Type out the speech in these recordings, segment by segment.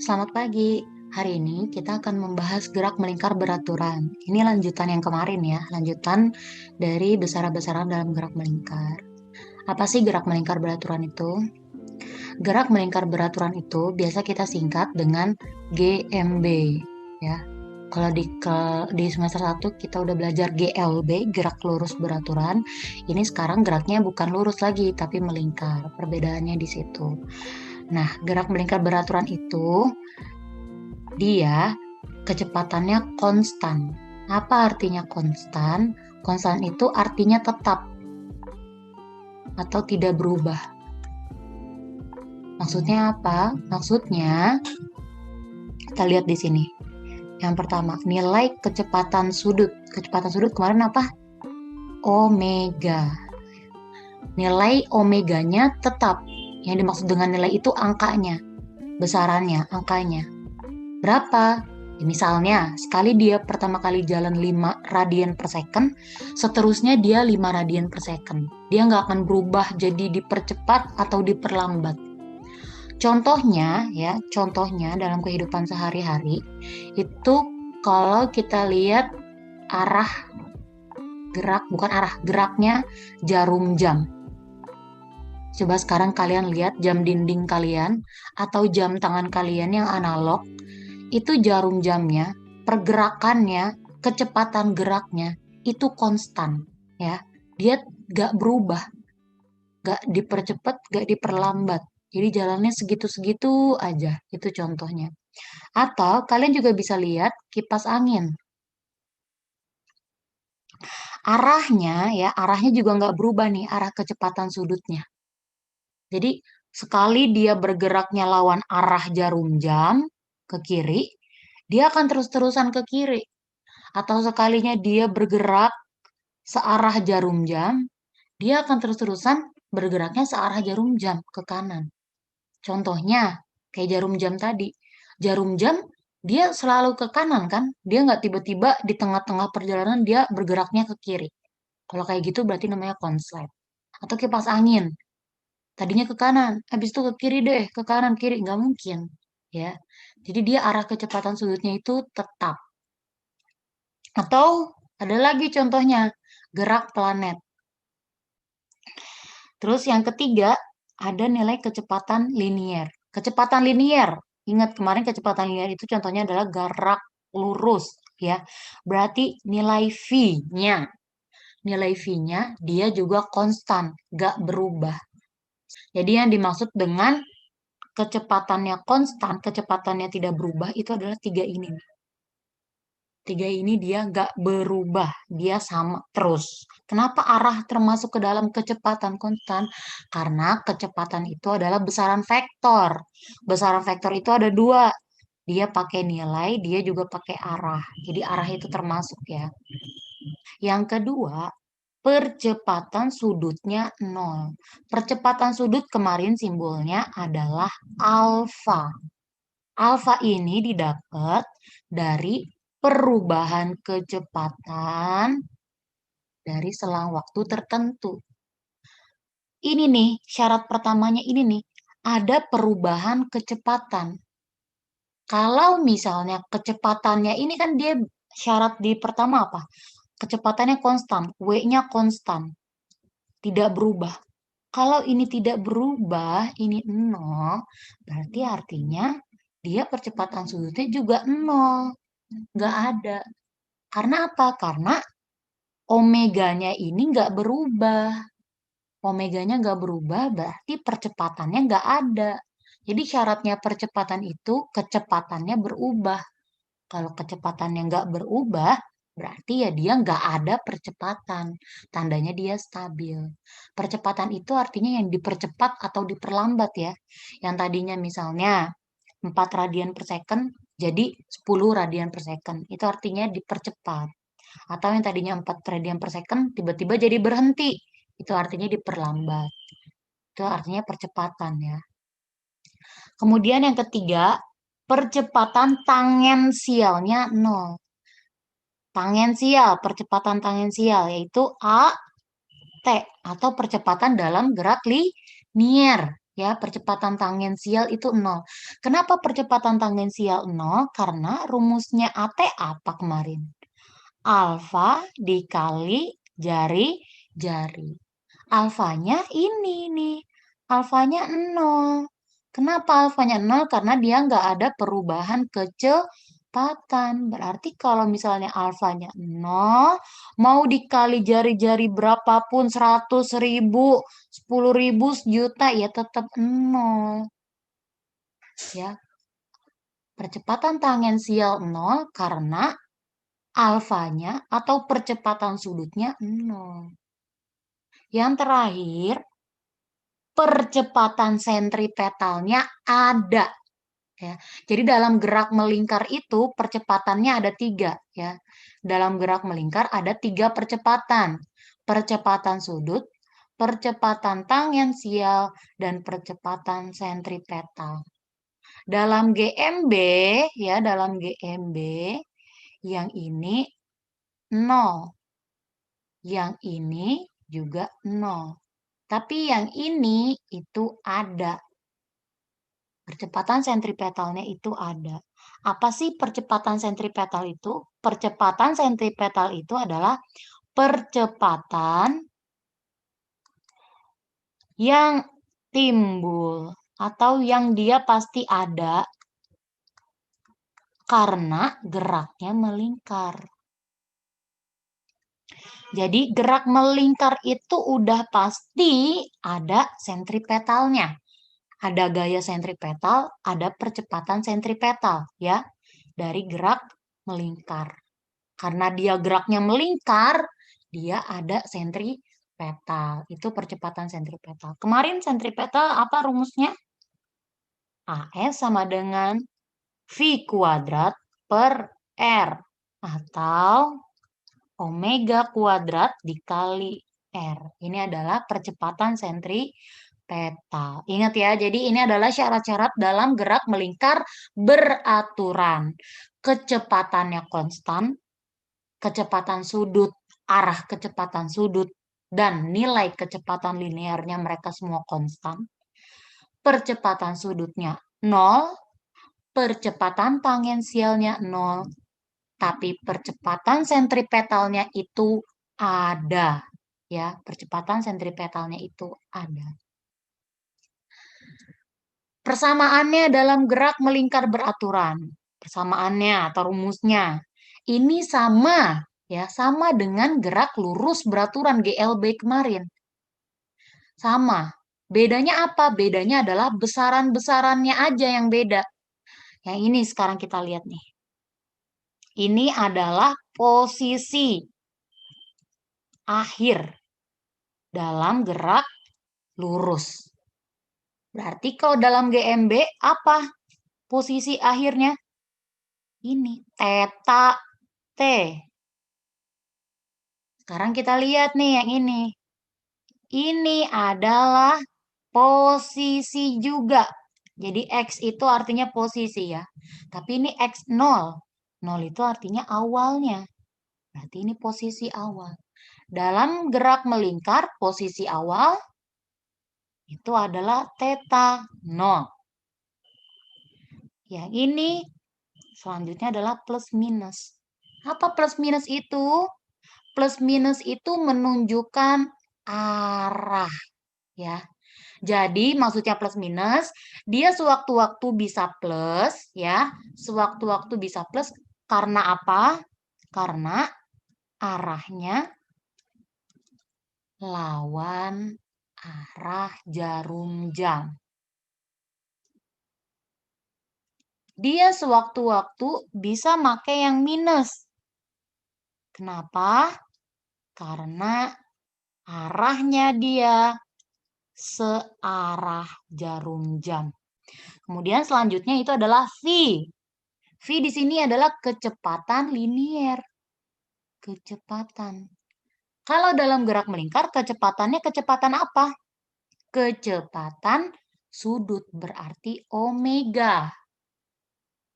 Selamat pagi. Hari ini kita akan membahas gerak melingkar beraturan. Ini lanjutan yang kemarin ya, lanjutan dari besaran-besaran dalam gerak melingkar. Apa sih gerak melingkar beraturan itu? Gerak melingkar beraturan itu biasa kita singkat dengan GMB ya. Kalau di semester 1 kita udah belajar GLB, gerak lurus beraturan. Ini sekarang geraknya bukan lurus lagi tapi melingkar. Perbedaannya di situ. Nah, gerak melingkar beraturan itu dia kecepatannya konstan. Apa artinya konstan? Konstan itu artinya tetap atau tidak berubah. Maksudnya apa? Maksudnya kita lihat di sini. Yang pertama, nilai kecepatan sudut. Kecepatan sudut kemarin apa? Omega. Nilai omeganya tetap. Yang dimaksud dengan nilai itu angkanya, besarannya, angkanya. Berapa? Misalnya, sekali dia pertama kali jalan 5 radian per second, seterusnya dia 5 radian per second. Dia nggak akan berubah jadi dipercepat atau diperlambat. Contohnya dalam kehidupan sehari-hari, itu kalau kita lihat geraknya jarum jam. Coba sekarang kalian lihat jam dinding kalian atau jam tangan kalian yang analog. Itu jarum jamnya, pergerakannya, kecepatan geraknya itu konstan ya. Dia gak berubah, gak dipercepat, gak diperlambat. Jadi jalannya segitu-segitu aja, itu contohnya. Atau kalian juga bisa lihat kipas angin. Arahnya juga nggak berubah nih, arah kecepatan sudutnya. Jadi sekali dia bergeraknya lawan arah jarum jam ke kiri, dia akan terus-terusan ke kiri. Atau sekalinya dia bergerak searah jarum jam, dia akan terus-terusan bergeraknya searah jarum jam ke kanan. Contohnya, kayak jarum jam tadi. Jarum jam, dia selalu ke kanan kan? Dia nggak tiba-tiba di tengah-tengah perjalanan dia bergeraknya ke kiri. Kalau kayak gitu berarti namanya konslet. Atau kipas angin. Tadinya ke kanan, habis itu ke kiri deh, ke kanan, kiri. Nggak mungkin. Ya. Jadi dia arah kecepatan sudutnya itu tetap. Atau ada lagi contohnya, gerak planet. Terus yang ketiga, ada nilai kecepatan linier. Kecepatan linier, ingat kemarin kecepatan linier itu contohnya adalah gerak lurus, ya. Berarti nilai V-nya dia juga konstan, gak berubah. Jadi yang dimaksud dengan kecepatannya konstan, kecepatannya tidak berubah, itu adalah tiga ini. Tiga ini dia nggak berubah, dia sama terus. Kenapa arah termasuk ke dalam kecepatan konstan? Karena kecepatan itu adalah besaran vektor. Besaran vektor itu ada dua. Dia pakai nilai, dia juga pakai arah. Jadi arah itu termasuk ya. Yang kedua, percepatan sudutnya 0. Percepatan sudut kemarin simbolnya adalah alfa. Alfa ini didapat dari perubahan kecepatan dari selang waktu tertentu. Ini nih, syarat pertamanya ini nih, ada perubahan kecepatan. Kalau misalnya kecepatannya ini kan dia syarat di pertama apa? Kecepatannya konstan, W-nya konstan, tidak berubah. Kalau ini tidak berubah, ini 0, berarti artinya dia percepatan sudutnya juga 0. Nggak ada. Karena apa? Karena omeganya ini nggak berubah. Omeganya nggak berubah, berarti percepatannya nggak ada. Jadi syaratnya percepatan itu kecepatannya berubah. Kalau kecepatannya nggak berubah, berarti ya dia nggak ada percepatan. Tandanya dia stabil. Percepatan itu artinya yang dipercepat atau diperlambat ya. Yang tadinya misalnya 4 radian per second jadi 10 radian per second. Itu artinya dipercepat. Atau yang tadinya 4 radian per second tiba-tiba jadi berhenti. Itu artinya diperlambat. Itu artinya percepatan ya. Kemudian yang ketiga, percepatan tangensialnya 0. Percepatan tangensial yaitu A, T atau percepatan dalam gerak linier. Ya, percepatan tangensial itu 0. Kenapa percepatan tangensial 0? Karena rumusnya AT apa kemarin? Alfa dikali jari-jari. Alfanya ini nih. Alfanya 0. Kenapa alfanya 0? Karena dia nggak ada perubahan kecepatan. Berarti kalau misalnya alfanya 0, mau dikali jari-jari berapapun, 100.000, 10.000, sejuta, ya tetap 0. Ya, percepatan tangensial 0 karena alfanya atau percepatan sudutnya 0. Yang terakhir, percepatan sentripetalnya ada. Ya. Jadi dalam gerak melingkar itu percepatannya ada 3. Ya. Dalam gerak melingkar ada 3 percepatan. Percepatan sudut, percepatan tangensial, dan percepatan sentripetal. Dalam GMB, ya dalam GMB, yang ini 0. Yang ini juga 0. Tapi yang ini itu ada. Percepatan sentripetalnya itu ada. Apa sih percepatan sentripetal itu? Percepatan sentripetal itu adalah percepatan yang timbul atau yang dia pasti ada karena geraknya melingkar. Jadi gerak melingkar itu udah pasti ada sentripetalnya. Ada gaya sentripetal, ada percepatan sentripetal ya dari gerak melingkar. Karena dia geraknya melingkar, dia ada sentripetal. Itu percepatan sentripetal. Kemarin sentripetal apa rumusnya? AS sama dengan V kuadrat per R. Atau omega kuadrat dikali R. Ini adalah percepatan sentripetal. Ingat ya, jadi ini adalah syarat-syarat dalam gerak melingkar beraturan. Kecepatannya konstan, kecepatan sudut, arah kecepatan sudut, dan nilai kecepatan linearnya mereka semua konstan. Percepatan sudutnya 0, percepatan tangensialnya 0, tapi percepatan sentripetalnya itu ada. Ya, percepatan sentripetalnya itu ada. Persamaannya dalam gerak melingkar beraturan. Persamaannya atau rumusnya. Ini sama ya, sama dengan gerak lurus beraturan GLB kemarin. Sama. Bedanya apa? Bedanya adalah besaran-besarannya aja yang beda. Yang ini sekarang kita lihat nih. Ini adalah posisi akhir dalam gerak lurus. Berarti kalau dalam GMB apa posisi akhirnya? Ini theta T. Sekarang kita lihat nih yang ini. Ini adalah posisi juga. Jadi X itu artinya posisi ya. Tapi ini X0. 0 itu artinya awalnya. Berarti ini posisi awal. Dalam gerak melingkar, posisi awal itu adalah theta 0. Yang ini selanjutnya adalah plus minus. Apa plus minus itu? Plus minus itu menunjukkan arah ya. Jadi maksudnya plus minus, dia sewaktu-waktu bisa plus ya, sewaktu-waktu bisa plus karena apa? Karena arahnya lawan arah jarum jam. Dia sewaktu-waktu bisa pakai yang minus. Kenapa? Karena arahnya dia searah jarum jam. Kemudian selanjutnya itu adalah V. V di sini adalah kecepatan linier. Kecepatan. Kalau dalam gerak melingkar, kecepatannya kecepatan apa? Kecepatan sudut, berarti omega.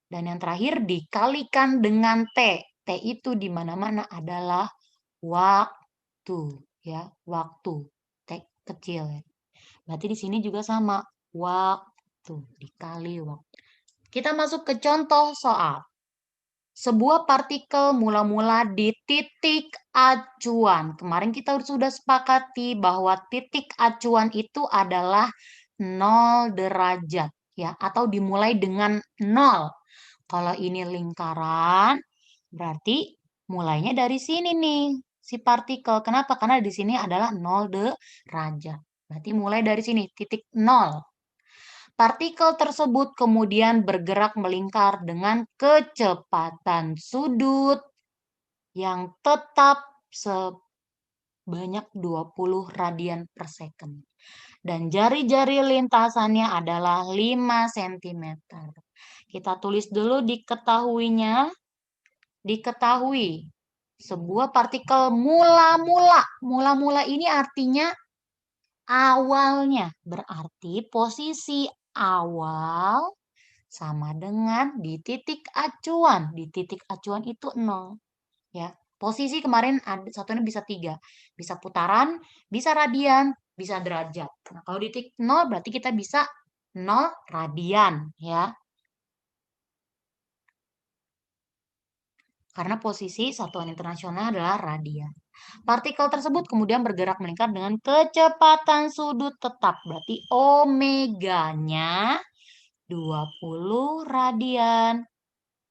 Dan yang terakhir dikalikan dengan T. T itu di mana-mana adalah waktu. Ya, waktu. T kecil. Ya. Berarti di sini juga sama. waktu dikali waktu. Kita masuk ke contoh soal. Sebuah partikel mula-mula di titik acuan. Kemarin kita sudah sepakati bahwa titik acuan itu adalah 0 derajat ya, atau dimulai dengan 0. Kalau ini lingkaran, berarti mulainya dari sini nih, si partikel. Kenapa? Karena di sini adalah 0 derajat. Berarti mulai dari sini, titik 0. Partikel tersebut kemudian bergerak melingkar dengan kecepatan sudut yang tetap sebanyak 20 radian per second. Dan jari-jari lintasannya adalah 5 cm. Kita tulis dulu diketahuinya. Diketahui sebuah partikel mula-mula. Mula-mula ini artinya awalnya. Berarti posisi awal sama dengan di titik acuan. Di titik acuan itu 0. Ya. Posisi kemarin ada satunya bisa 3. Bisa putaran, bisa radian, bisa derajat. Nah, kalau di titik 0 berarti kita bisa 0 radian. Ya. Karena posisi satuan internasional adalah radian. Partikel tersebut kemudian bergerak melingkar dengan kecepatan sudut tetap. Berarti omeganya 20 radian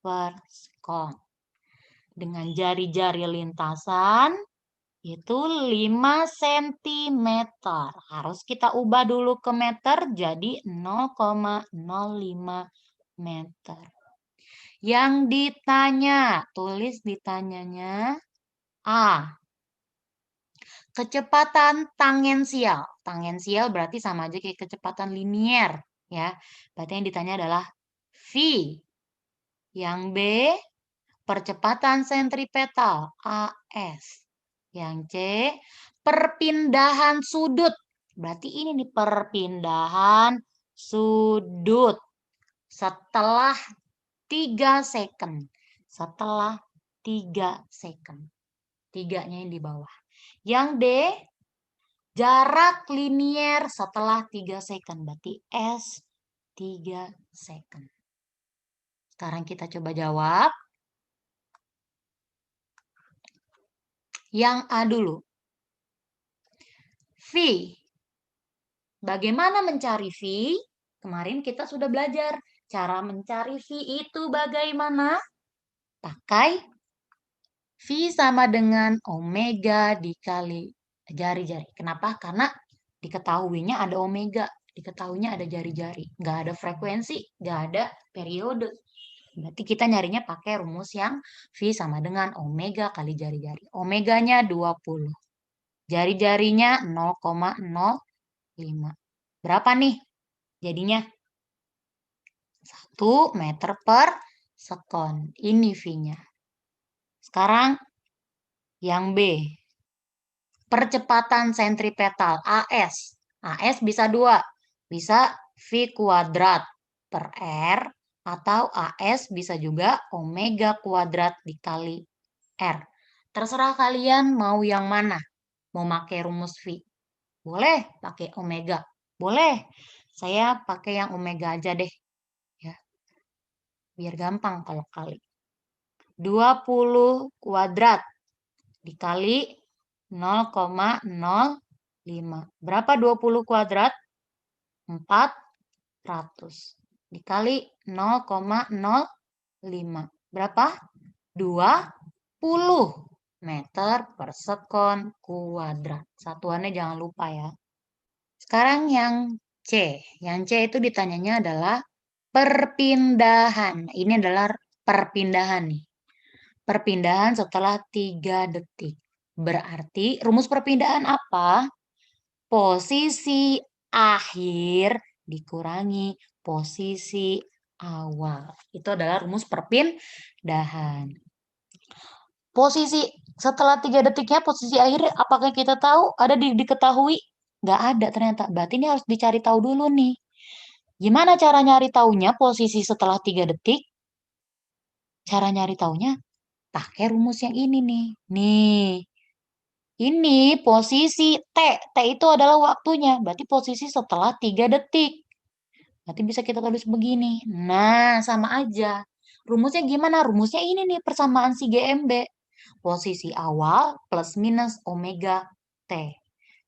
per sekon. Dengan jari-jari lintasan itu 5 cm. Harus kita ubah dulu ke meter jadi 0,05 meter. Yang ditanya, tulis ditanyanya A. Kecepatan tangensial. Tangensial berarti sama aja kayak kecepatan linier, ya. Berarti yang ditanya adalah V. Yang B, percepatan sentripetal, AS. Yang C, perpindahan sudut. Berarti ini nih perpindahan sudut setelah 3 second. Setelah 3 second. 3-nya yang di bawah. Yang D, jarak linier setelah 3 second. Berarti S 3 second. Sekarang kita coba jawab. Yang A dulu. V. Bagaimana mencari V? Kemarin kita sudah belajar. Cara mencari V itu bagaimana? Pakai V sama dengan omega dikali jari-jari. Kenapa? Karena diketahuinya ada omega. Diketahuinya ada jari-jari. Nggak ada frekuensi, nggak ada periode. Berarti kita nyarinya pakai rumus yang V sama dengan omega kali jari-jari. Omeganya 20. Jari-jarinya 0,05. Berapa nih jadinya? 1 meter per sekon. Ini V-nya. Sekarang yang B. Percepatan sentripetal, AS. AS bisa 2. Bisa V kuadrat per R. Atau AS bisa juga omega kuadrat dikali R. Terserah kalian mau yang mana. Mau pakai rumus V. Boleh pakai omega. Boleh. Saya pakai yang omega aja deh. Ya. Biar gampang kalau kali. 20 kuadrat dikali 0,05. Berapa 20 kuadrat? 400. Dikali 0,05. Berapa? 20 meter per sekon kuadrat. Satuannya jangan lupa ya. Sekarang yang C. Yang C itu ditanyanya adalah perpindahan. Ini adalah perpindahan nih. Perpindahan setelah 3 detik. Berarti rumus perpindahan apa? Posisi akhir dikurangi posisi awal. Itu adalah rumus perpindahan. Posisi setelah 3 detiknya, posisi akhir apakah kita tahu? Ada diketahui? Nggak ada ternyata. Berarti ini harus dicari tahu dulu nih. Gimana cara nyari taunya posisi setelah 3 detik? Cara nyari taunya pakai rumus yang ini nih. Nih. Ini posisi T. T itu adalah waktunya. Berarti posisi setelah 3 detik. Berarti bisa kita tulis begini. Nah, sama aja. Rumusnya gimana? Rumusnya ini nih, persamaan si GMB. Posisi awal plus minus omega T.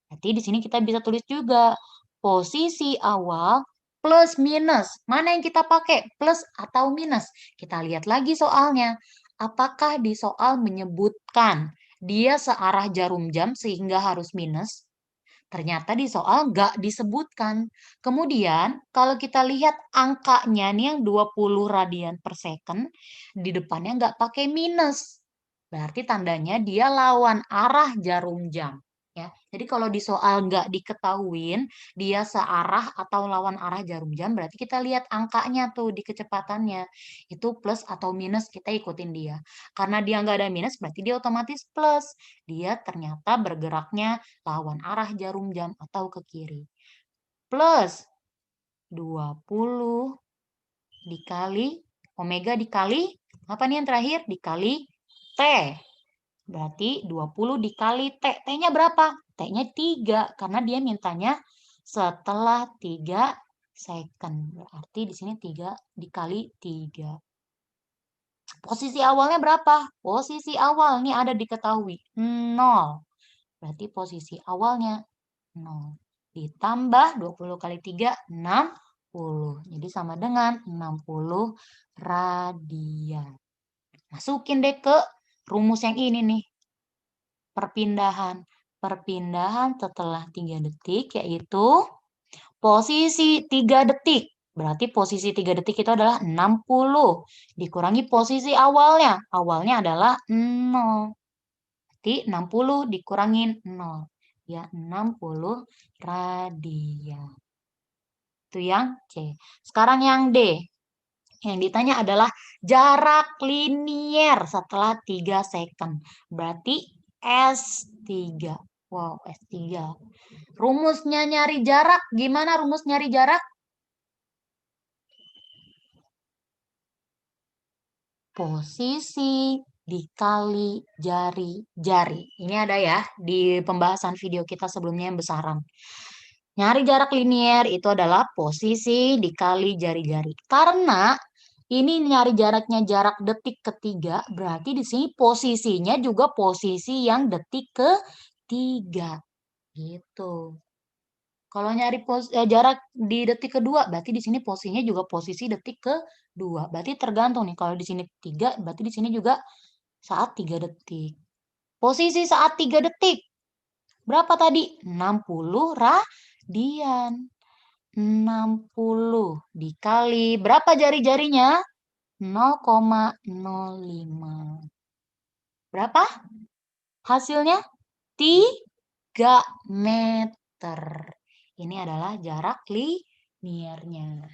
Berarti di sini kita bisa tulis juga posisi awal plus minus. Mana yang kita pakai? Plus atau minus? Kita lihat lagi soalnya. Apakah di soal menyebutkan dia searah jarum jam sehingga harus minus? Ternyata di soal nggak disebutkan. Kemudian kalau kita lihat angkanya nih yang 20 radian per second, di depannya nggak pakai minus. Berarti tandanya dia lawan arah jarum jam. Ya, jadi kalau di soal nggak diketahuin dia searah atau lawan arah jarum jam, berarti kita lihat angkanya tuh di kecepatannya. Itu plus atau minus, kita ikutin dia. Karena dia nggak ada minus, berarti dia otomatis plus. Dia ternyata bergeraknya lawan arah jarum jam atau ke kiri. Plus 20 dikali omega dikali apa nih yang terakhir? Dikali T. Berarti 20 dikali T. T-nya berapa? T-nya 3 karena dia mintanya setelah 3 second. Berarti di sini 3 dikali 3. Posisi awalnya berapa? Posisi awal nih ada diketahui 0. Berarti posisi awalnya 0. Ditambah 20 kali 3, 60. Jadi sama dengan 60 radian. Masukin deh ke rumus yang ini nih. Perpindahan. Perpindahan setelah 3 detik yaitu posisi 3 detik. Berarti posisi 3 detik itu adalah 60. Dikurangi posisi awalnya. Awalnya adalah 0. Berarti 60 dikurangin 0. Ya, 60 radian. Itu yang C. Sekarang yang D. Yang ditanya adalah jarak linier setelah 3 second. Berarti S3. Wow, S3. Rumusnya nyari jarak. Gimana rumus nyari jarak? Posisi dikali jari-jari. Ini ada ya di pembahasan video kita sebelumnya yang besaran. Nyari jarak linier itu adalah posisi dikali jari-jari. Karena ini nyari jaraknya jarak detik ketiga, berarti di sini posisinya juga posisi yang detik ketiga. Gitu. Kalau nyari jarak di detik kedua, berarti di sini posisinya juga posisi detik kedua. Berarti tergantung nih, kalau di sini 3, berarti di sini juga saat 3 detik. Posisi saat 3 detik, berapa tadi? 60 radian. 60 dikali, berapa jari-jarinya? 0,05. Berapa hasilnya? 3 meter. Ini adalah jarak liniernya.